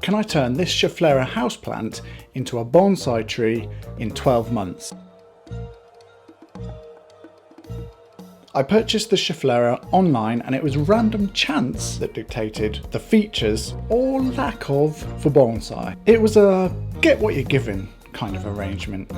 can I turn this Schefflera houseplant into a bonsai tree in 12 months? I purchased the Schefflera online and it was random chance that dictated the features or lack of for bonsai. It was a get what you're given kind of arrangement.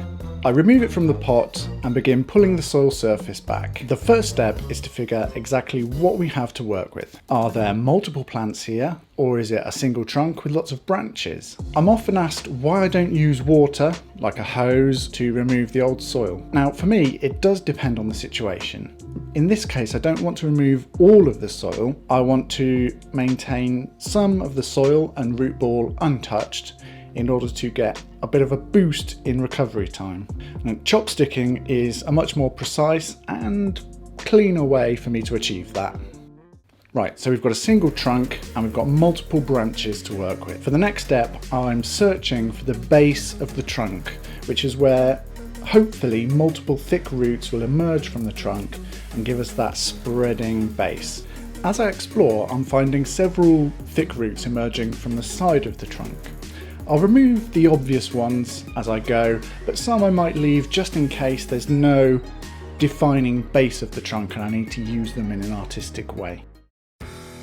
I remove it from the pot and begin pulling the soil surface back. The first step is to figure exactly what we have to work with. Are there multiple plants here, or is it a single trunk with lots of branches? I'm often asked why I don't use water, like a hose, to remove the old soil. Now for me, it does depend on the situation. In this case, I don't want to remove all of the soil. I want to maintain some of the soil and root ball untouched in order to get a bit of a boost in recovery time. And chopsticking is a much more precise and cleaner way for me to achieve that. Right, so we've got a single trunk and we've got multiple branches to work with. For the next step, I'm searching for the base of the trunk, which is where hopefully multiple thick roots will emerge from the trunk and give us that spreading base. As I explore, I'm finding several thick roots emerging from the side of the trunk. I'll remove the obvious ones as I go, but some I might leave just in case there's no defining base of the trunk and I need to use them in an artistic way.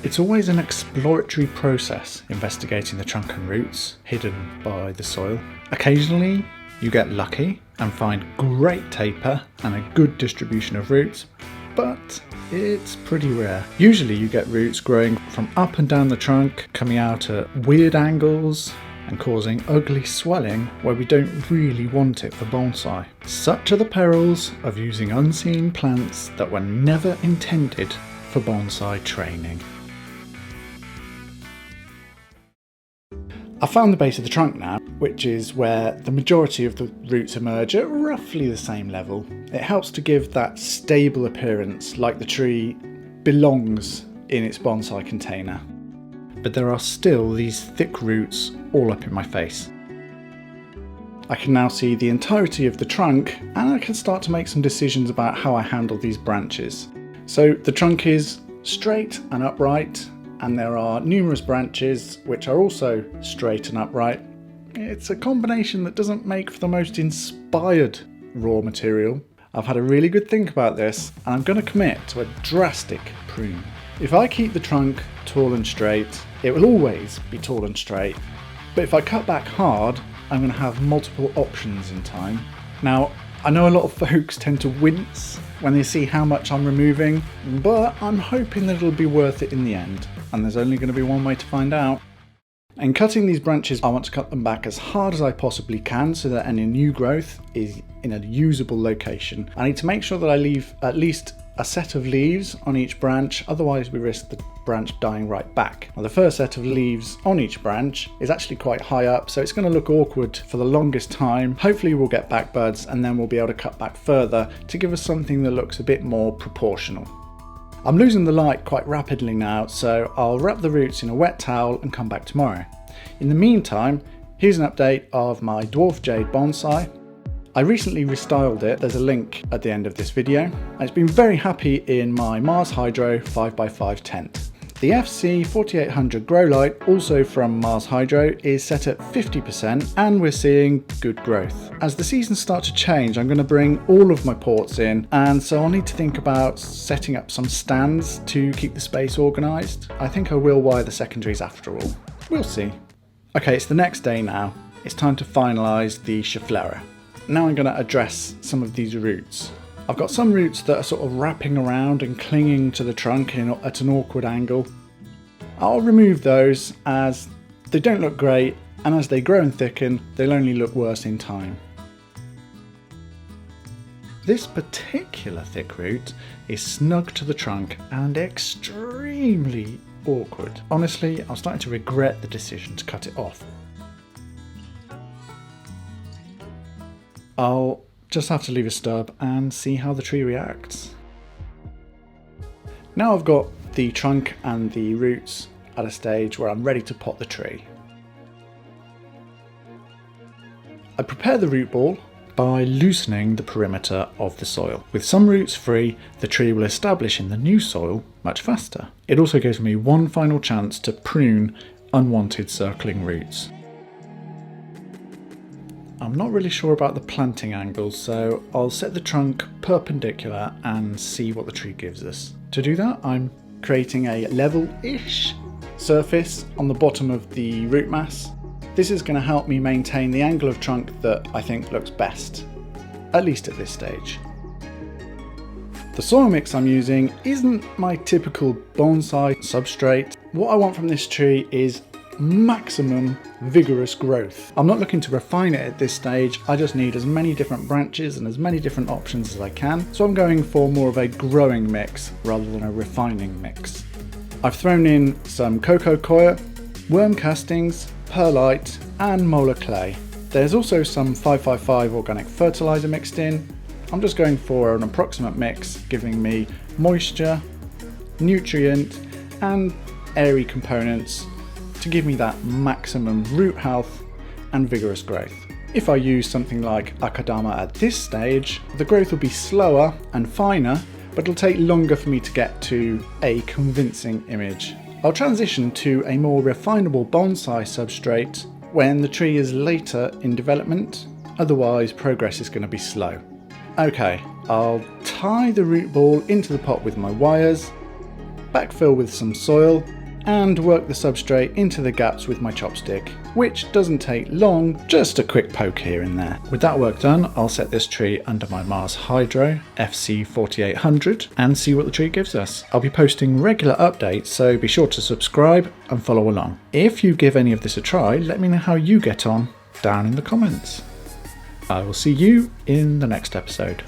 It's always an exploratory process investigating the trunk and roots hidden by the soil. Occasionally you get lucky and find great taper and a good distribution of roots, but it's pretty rare. Usually you get roots growing from up and down the trunk, coming out at weird angles and causing ugly swelling where we don't really want it for bonsai. Such are the perils of using unseen plants that were never intended for bonsai training. I found the base of the trunk now, which is where the majority of the roots emerge at roughly the same level. It helps to give that stable appearance, like the tree belongs in its bonsai container. But there are still these thick roots all up in my face. I can now see the entirety of the trunk and I can start to make some decisions about how I handle these branches. So the trunk is straight and upright, and there are numerous branches which are also straight and upright. It's a combination that doesn't make for the most inspired raw material. I've had a really good think about this and I'm going to commit to a drastic prune. If I keep the trunk tall and straight, it will always be tall and straight. But if I cut back hard, I'm going to have multiple options in time. Now, I know a lot of folks tend to wince when they see how much I'm removing, but I'm hoping that it'll be worth it in the end. And there's only going to be one way to find out. In cutting these branches, I want to cut them back as hard as I possibly can so that any new growth is in a usable location. I need to make sure that I leave at least a set of leaves on each branch, otherwise we risk the branch dying right back. Now, the first set of leaves on each branch is actually quite high up, so it's going to look awkward for the longest time. Hopefully we'll get back buds and then we'll be able to cut back further to give us something that looks a bit more proportional. I'm losing the light quite rapidly now, so I'll wrap the roots in a wet towel and come back tomorrow. In the meantime, here's an update of my Dwarf Jade bonsai. I recently restyled it, there's a link at the end of this video, and it's been very happy in my Mars Hydro 5x5 tent. The FC 4800 grow light, also from Mars Hydro, is set at 50% and we're seeing good growth. As the seasons start to change, I'm going to bring all of my pots in, and so I'll need to think about setting up some stands to keep the space organised. I think I will wire the secondaries after all. We'll see. Okay, it's the next day now. It's time to finalise the Schefflera. Now I'm going to address some of these roots. I've got some roots that are sort of wrapping around and clinging to the trunk at an awkward angle. I'll remove those as they don't look great, and as they grow and thicken, they'll only look worse in time. This particular thick root is snug to the trunk and extremely awkward. Honestly, I'm starting to regret the decision to cut it off. I'll just have to leave a stub and see how the tree reacts. Now I've got the trunk and the roots at a stage where I'm ready to pot the tree. I prepare the root ball by loosening the perimeter of the soil. With some roots free, the tree will establish in the new soil much faster. It also gives me one final chance to prune unwanted circling roots. I'm not really sure about the planting angle, so I'll set the trunk perpendicular and see what the tree gives us. To do that, I'm creating a level-ish surface on the bottom of the root mass. This is going to help me maintain the angle of trunk that I think looks best, at least at this stage. The soil mix I'm using isn't my typical bonsai substrate. What I want from this tree is maximum vigorous growth. I'm not looking to refine it at this stage, I just need as many different branches and as many different options as I can, so I'm going for more of a growing mix rather than a refining mix. I've thrown in some cocoa coir, worm castings, perlite and molar clay. There's also some 555 organic fertiliser mixed in. I'm just going for an approximate mix, giving me moisture, nutrient and airy components to give me that maximum root health and vigorous growth. If I use something like akadama at this stage, the growth will be slower and finer, but it'll take longer for me to get to a convincing image. I'll transition to a more refinable bonsai substrate when the tree is later in development, otherwise progress is going to be slow. Okay, I'll tie the root ball into the pot with my wires, backfill with some soil, and work the substrate into the gaps with my chopstick, which doesn't take long, just a quick poke here and there. With that work done, I'll set this tree under my Mars Hydro FC4800 and see what the tree gives us. I'll be posting regular updates, so be sure to subscribe and follow along. If you give any of this a try, let me know how you get on down in the comments. I will see you in the next episode.